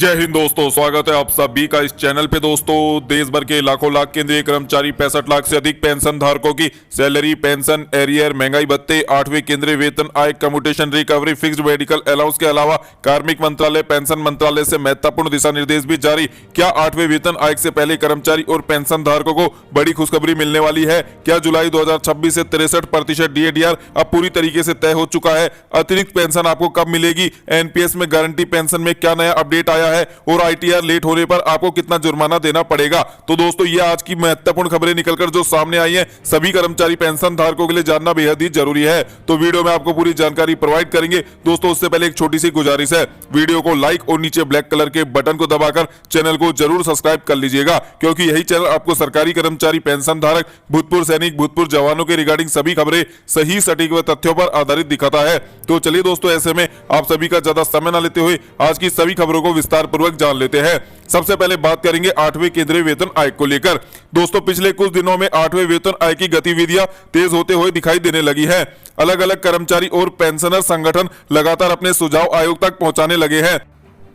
जय हिंद दोस्तों, स्वागत है आप सभी का इस चैनल पे। दोस्तों, देश भर के लाखों लाख केंद्रीय कर्मचारी 65 लाख से अधिक पेंशन धारकों की सैलरी, पेंशन, एरियर, महंगाई भत्ते, 8वें केंद्रीय वेतन आयोग, commutation recovery, fixed medical allowance के अलावा कार्मिक मंत्रालय, पेंशन मंत्रालय से महत्वपूर्ण दिशा निर्देश भी जारी। क्या 8वें वेतन आयोग से पहले कर्मचारी और पेंशन धारकों को बड़ी खुशखबरी मिलने वाली है? क्या जुलाई 2026 से 63% DADR अब पूरी तरीके से तय हो चुका है? अतिरिक्त पेंशन आपको कब मिलेगी? एनपीएस में गारंटी पेंशन में क्या नया अपडेट आया है और ITR लेट होने पर आपको कितना जुर्माना देना पड़ेगा? तो दोस्तों, ये आज की महत्वपूर्ण खबरें निकलकर जो सामने आई हैं, सभी कर्मचारी पेंशन धारकों के लिए जानना बेहद ही जरूरी है। तो वीडियो में आपको पूरी जानकारी प्रोवाइड करेंगे। दोस्तों, उससे पहले एक छोटी सी गुजारिश है, वीडियो को लाइक और नीचे ब्लैक कलर के बटन को दबाकर चैनल को जरूर सब्सक्राइब कर लीजिएगा, क्योंकि यही चैनल आपको सरकारी कर्मचारी, पेंशन धारक, भूतपूर्व सैनिक, भूतपूर्व जवानों के रिगार्डिंग सभी खबरें सही, सटीक व तथ्यों पर आधारित दिखाता है। तो चलिए दोस्तों, ऐसे में आप सभी का ज्यादा समय न लेते हुए आज की सभी खबरों को विस्तार पूर्वक जान लेते हैं। सबसे पहले बात करेंगे 8वें केंद्रीय वेतन आयोग को लेकर। दोस्तों, पिछले कुछ दिनों में 8वें वेतन आयोग की गतिविधियां तेज होते हुए दिखाई देने लगी है। अलग अलग कर्मचारी और पेंशनर संगठन लगातार अपने सुझाव आयोग तक पहुंचाने लगे हैं।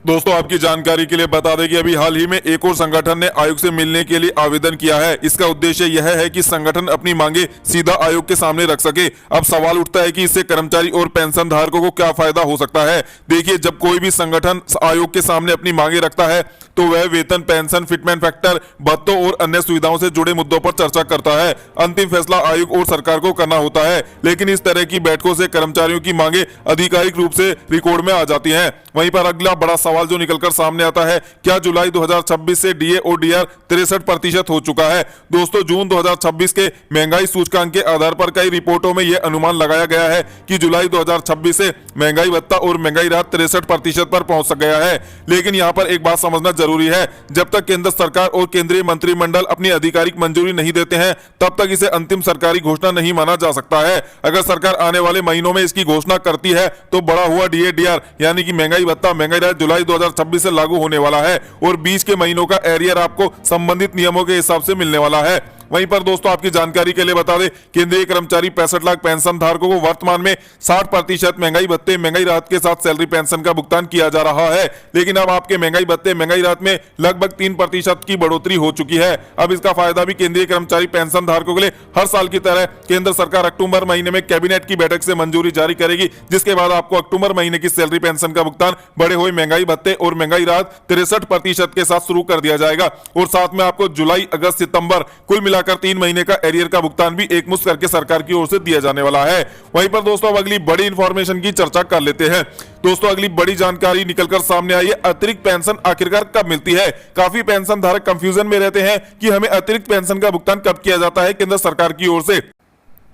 दोस्तों, आपकी जानकारी के लिए बता दें कि अभी हाल ही में एक और संगठन ने आयोग से मिलने के लिए आवेदन किया है। इसका उद्देश्य यह है कि संगठन अपनी मांगे सीधा आयोग के सामने रख सके। अब सवाल उठता है कि इससे कर्मचारी और पेंशन धारकों को क्या फायदा हो सकता है? देखिए, जब कोई भी संगठन आयोग के सामने अपनी मांगे रखता है तो वह वेतन, पेंशन, फिटमेंट फैक्टर, भत्तों और अन्य सुविधाओं से जुड़े मुद्दों पर चर्चा करता है। अंतिम फैसला आयोग और सरकार को करना होता है, लेकिन इस तरह की बैठकों से कर्मचारियों की मांगे आधिकारिक रूप से रिकॉर्ड में आ जाती हैं। वहीं पर अगला बड़ा सवाल जो निकलकर सामने आता है, क्या जुलाई 2026 से DA और DR 63% हो चुका है? दोस्तों, जून 2026 के महंगाई सूचकांक के आधार पर कई रिपोर्टों में यह अनुमान लगाया गया है कि जुलाई 2026 से महंगाई भत्ता और महंगाई राहत 63% पर पहुंच गया है। लेकिन यहां पर एक बात समझना जरूरी है, जब तक केंद्र सरकार और केंद्रीय मंत्रिमंडल अपनी आधिकारिक मंजूरी नहीं देते हैं, तब तक इसे अंतिम सरकारी घोषणा नहीं माना जा सकता है। अगर सरकार आने वाले महीनों में इसकी घोषणा करती है तो बढ़ा हुआ DADR यानी कि महंगाई भत्ता, महंगाई राहत जुलाई 2026 से लागू होने वाला है और 20 के महीनों का एरियर आपको संबंधित नियमों के हिसाब से मिलने वाला है। वहीं पर दोस्तों, आपकी जानकारी के लिए बता दें, केंद्रीय कर्मचारी 65 लाख पेंशन धारकों को वर्तमान में 60% महंगाई भत्ते, महंगाई राहत के साथ सैलरी पेंशन का भुगतान किया जा रहा है। लेकिन अब आपके महंगाई भत्ते, महंगाई राहत में लगभग 3% की बढ़ोतरी हो चुकी है। अब इसका फायदा भी केंद्रीय कर्मचारी पेंशन धारकों के लिए हर साल की तरह केंद्र सरकार अक्टूबर महीने में कैबिनेट की बैठक से मंजूरी जारी करेगी, जिसके बाद आपको अक्टूबर महीने की सैलरी पेंशन का भुगतान बढ़े हुए महंगाई भत्ते और महंगाई राहत 63% के साथ शुरू कर दिया जाएगा। और साथ में आपको जुलाई, अगस्त, सितंबर कुल मिलाकर 3 महीने का एरियर का भुगतान भी एकमुश्त करके सरकार की ओर से दिया जाने वाला है। वहीं पर दोस्तों, अब अगली बड़ी इंफॉर्मेशन की चर्चा कर लेते हैं। दोस्तों, अगली बड़ी जानकारी निकलकर सामने आई है, अतिरिक्त पेंशन आखिरकार कब मिलती है? काफी पेंशन धारक कंफ्यूजन में रहते हैं कि हमें अतिरिक्त पेंशन का भुगतान कब किया जाता है केंद्र सरकार की ओर से।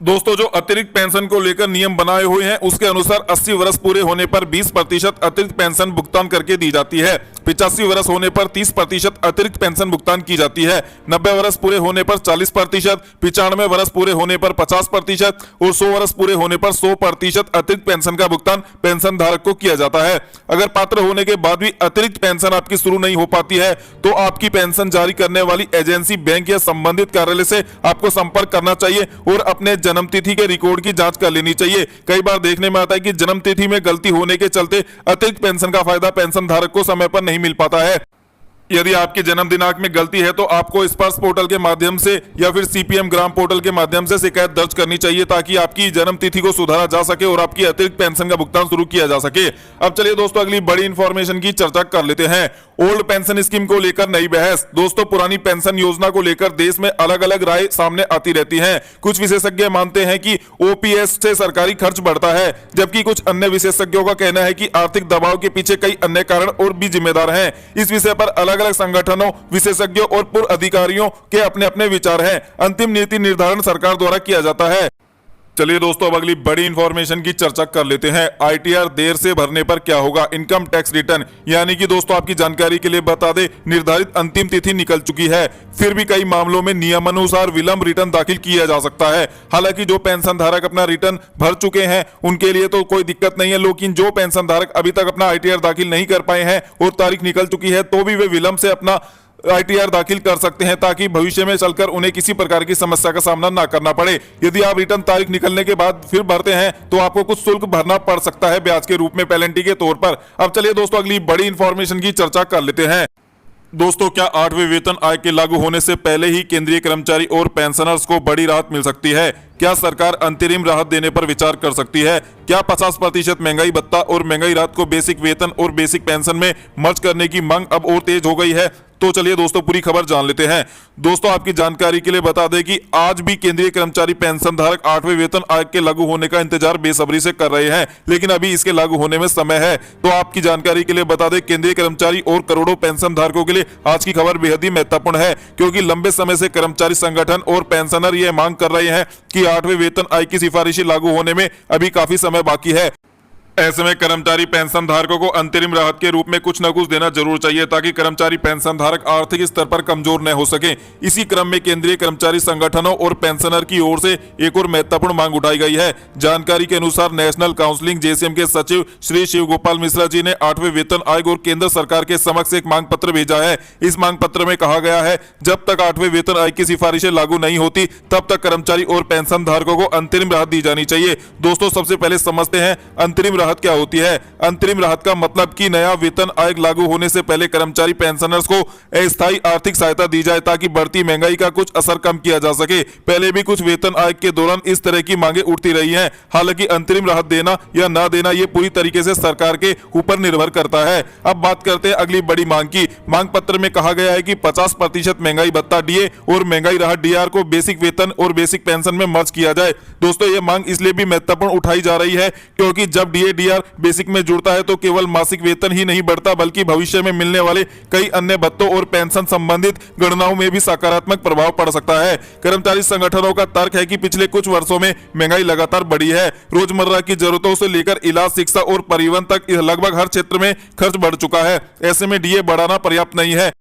दोस्तों, जो अतिरिक्त पेंशन को लेकर नियम बनाए हुए हैं, उसके अनुसार 80 वर्ष पूरे होने पर 20% अतिरिक्त पेंशन भुगतान करके दी जाती है। 85 वर्ष होने पर 30% अतिरिक्त पेंशन भुगतान की जाती है। 90 वर्ष पूरे होने पर 40%, 95 वर्ष पूरे होने पर 50% और 100 वर्ष पूरे होने पर 100% अतिरिक्त पेंशन का भुगतान पेंशन धारक को किया जाता है। अगर पात्र होने के बाद भी अतिरिक्त पेंशन आपकी शुरू नहीं हो पाती है तो आपकी पेंशन जारी करने वाली एजेंसी, बैंक या संबंधित कार्यालय से आपको संपर्क करना चाहिए और अपने जन्म तिथि के रिकॉर्ड की जांच कर लेनी चाहिए। कई बार देखने में आता है कि जन्म तिथि में गलती होने के चलते अतिरिक्त पेंशन का फायदा पेंशन धारक को समय पर नहीं मिल पाता है। यदि आपके जन्म दिनांक में गलती है तो आपको स्पर्श पोर्टल के माध्यम से या फिर CPM ग्राम पोर्टल के माध्यम से शिकायत दर्ज करनी चाहिए, ताकि आपकी जन्म तिथि को सुधारा जा सके और आपकी अतिरिक्त पेंशन का भुगतान शुरू किया जा सके। अब चलिए दोस्तों, अगली बड़ी इंफॉर्मेशन की चर्चा कर लेते हैं। ओल्ड पेंशन स्कीम को लेकर नई बहस। दोस्तों, पुरानी पेंशन योजना को लेकर देश में अलग अलग राय सामने आती रहती है। कुछ विशेषज्ञ मानते हैं कि OPS से सरकारी खर्च बढ़ता है, जबकि कुछ अन्य विशेषज्ञों का कहना है कि आर्थिक दबाव के पीछे कई अन्य कारण और भी जिम्मेदार हैं। इस विषय पर अलग अलग संगठनों, विशेषज्ञों और पूर्व अधिकारियों के अपने अपने विचार हैं। अंतिम नीति निर्धारण सरकार द्वारा किया जाता है। चलिए दोस्तों, अब अगली बड़ी इंफॉर्मेशन की चर्चा कर लेते हैं। ITR देर से भरने पर क्या होगा? इनकम टैक्स रिटर्न, यानी कि दोस्तों, आपकी जानकारी के लिए बता दें, निर्धारित अंतिम तिथि निकल चुकी है। फिर भी कई मामलों में नियमानुसार विलंब रिटर्न दाखिल किया जा सकता है। हालांकि जो पेंशन धारक अपना रिटर्न भर चुके हैं उनके लिए तो कोई दिक्कत नहीं है, लेकिन जो पेंशन धारक अभी तक अपना ITR दाखिल नहीं कर पाए हैं और तारीख निकल चुकी है तो भी वे विलंब से अपना ITR दाखिल कर सकते हैं ताकि भविष्य में चलकर उन्हें किसी प्रकार की समस्या का सामना ना करना पड़े। यदि आप रिटर्न तारीख निकलने के बाद फिर भरते हैं तो आपको कुछ शुल्क भरना पड़ सकता है ब्याज के रूप में पेनल्टी के तौर पर। अब चलिए दोस्तों अगली बड़ी इंफॉर्मेशन की चर्चा कर लेते हैं। दोस्तों क्या 8वें वेतन आयोग के लागू होने से पहले ही केंद्रीय कर्मचारी और पेंशनर्स को बड़ी राहत मिल सकती है? क्या सरकार अंतरिम राहत देने पर विचार कर सकती है? क्या 50% महंगाई भत्ता और महंगाई राहत को बेसिक वेतन और बेसिक पेंशन में मर्ज करने की मांग अब और तेज हो गई है? तो चलिए दोस्तों पूरी खबर जान लेते हैं। दोस्तों आपकी जानकारी के लिए बता दें कि आज भी केंद्रीय कर्मचारी पेंशन धारक 8वें वेतन आयोग के लागू होने का इंतजार बेसब्री से कर रहे हैं, लेकिन अभी इसके लागू होने में समय है। तो आपकी जानकारी के लिए बता दें केंद्रीय कर्मचारी और करोड़ों पेंशन धारकों के लिए आज की खबर बेहद ही महत्वपूर्ण है, क्योंकि लंबे समय से कर्मचारी संगठन और पेंशनर यह मांग कर रहे हैं कि 8वें वेतन आयोग की सिफारिशें लागू होने में अभी काफी समय बाकी है। ऐसे में कर्मचारी पेंशन धारकों को अंतरिम राहत के रूप में कुछ न कुछ देना जरूर चाहिए ताकि कर्मचारी पेंशन धारक आर्थिक स्तर पर कमजोर न हो सके। इसी क्रम में केंद्रीय कर्मचारी संगठनों और पेंशनर की ओर से एक और महत्वपूर्ण मांग उठाई गई है। जानकारी के अनुसार नेशनल काउंसिलिंग JCM के सचिव श्री शिव गोपाल मिश्रा जी ने 8वें वेतन आयोग और केंद्र सरकार के समक्ष एक मांग पत्र भेजा है। इस मांग पत्र में कहा गया है जब तक 8वें वेतन आयोग की सिफारिशें लागू नहीं होती तब तक कर्मचारी और पेंशन धारकों को अंतरिम राहत दी जानी चाहिए। दोस्तों सबसे पहले समझते हैं अंतरिम राहत क्या होती है। अंतरिम राहत का मतलब कि नया वेतन आयोग लागू होने से पहले कर्मचारी पेंशनर्स को अस्थायी आर्थिक सहायता दी जाए ताकि बढ़ती महंगाई का कुछ असर कम किया जा सके। पहले भी कुछ वेतन आयोग के दौरान इस तरह की मांगे उठती रही हैं। हालांकि अंतरिम राहत देना या ना देना ये पूरी तरीके से सरकार के ऊपर निर्भर करता है। अब बात करते हैं अगली बड़ी मांग की। मांग पत्र में कहा गया है कि 50% महंगाई भत्ता DA और महंगाई राहत DR को बेसिक वेतन और बेसिक पेंशन में मर्ज किया जाए। दोस्तों ये मांग इसलिए भी महत्वपूर्ण उठाई जा रही है क्योंकि जब DA DR बेसिक में जुड़ता है तो केवल मासिक वेतन ही नहीं बढ़ता बल्कि भविष्य में मिलने वाले कई अन्य भत्तों और पेंशन संबंधित गणनाओं में भी सकारात्मक प्रभाव पड़ सकता है। कर्मचारी संगठनों का तर्क है कि पिछले कुछ वर्षों में महंगाई लगातार बढ़ी है। रोजमर्रा की जरूरतों से लेकर इलाज, शिक्षा और परिवहन तक लगभग हर क्षेत्र में खर्च बढ़ चुका है। ऐसे में DA बढ़ाना पर्याप्त नहीं है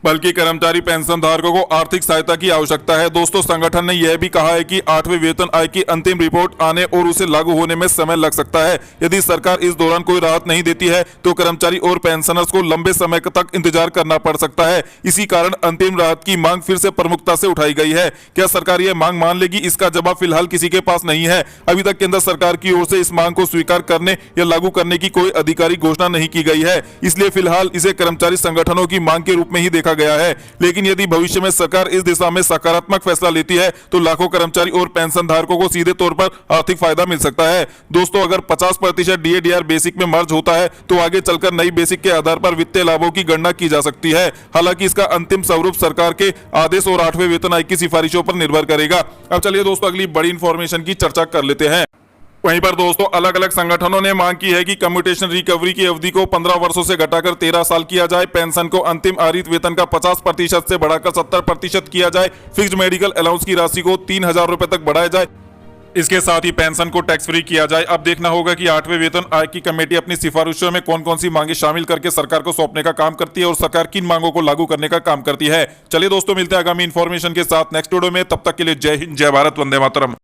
बल्कि कर्मचारी पेंशन धारकों को आर्थिक सहायता की आवश्यकता है। दोस्तों संगठन ने यह भी कहा है कि 8वें वेतन आयोग की अंतिम रिपोर्ट आने और उसे लागू होने में समय लग सकता है। यदि सरकार इस दौरान कोई राहत नहीं देती है तो कर्मचारी और पेंशनर्स को लंबे समय तक इंतजार करना पड़ सकता है। इसी कारण अंतिम राहत की मांग फिर से प्रमुखता से उठाई गई है। क्या सरकार यह मांग मान लेगी? इसका जवाब फिलहाल किसी के पास नहीं है। अभी तक केंद्र सरकार की ओर से इस मांग को स्वीकार करने या लागू करने की कोई आधिकारिक घोषणा नहीं की गई है, इसलिए फिलहाल इसे कर्मचारी संगठनों की मांग के रूप में ही देखा गया है। लेकिन यदि भविष्य में सरकार इस दिशा में सकारात्मक फैसला लेती है तो लाखों कर्मचारी और पेंशन धारकों को सीधे तौर पर आर्थिक फायदा मिल सकता है। दोस्तों अगर 50% DA DR बेसिक में मर्ज होता है तो आगे चलकर नई बेसिक के आधार पर वित्तीय लाभों की गणना की जा सकती है। हालांकि इसका अंतिम स्वरूप सरकार के आदेश और 8वें वेतन आयोग की सिफारिशों पर निर्भर करेगा। अब चलिए दोस्तों अगली बड़ी इंफॉर्मेशन की चर्चा कर लेते हैं। वहीं पर दोस्तों अलग अलग संगठनों ने मांग की है कि कम्यूटेशन रिकवरी की अवधि को 15 वर्षों से घटाकर 13 साल किया जाए। पेंशन को अंतिम आहरित वेतन का 50% से बढ़ाकर 70% किया जाए। फिक्स्ड मेडिकल अलाउंस की राशि को 3,000 रुपए तक बढ़ाया जाए। इसके साथ ही पेंशन को टैक्स फ्री किया जाए। अब देखना होगा कि 8वें वेतन आयोग की कमेटी अपनी सिफारिशों में कौन कौन सी मांगे शामिल करके सरकार को सौंपने का काम करती है और सरकार किन मांगों को लागू करने का काम करती है। चलिए दोस्तों मिलते हैं आगामी इंफॉर्मेशन के साथ नेक्स्ट वीडियो में। तब तक के लिए जय हिंद, जय भारत, वंदे मातरम।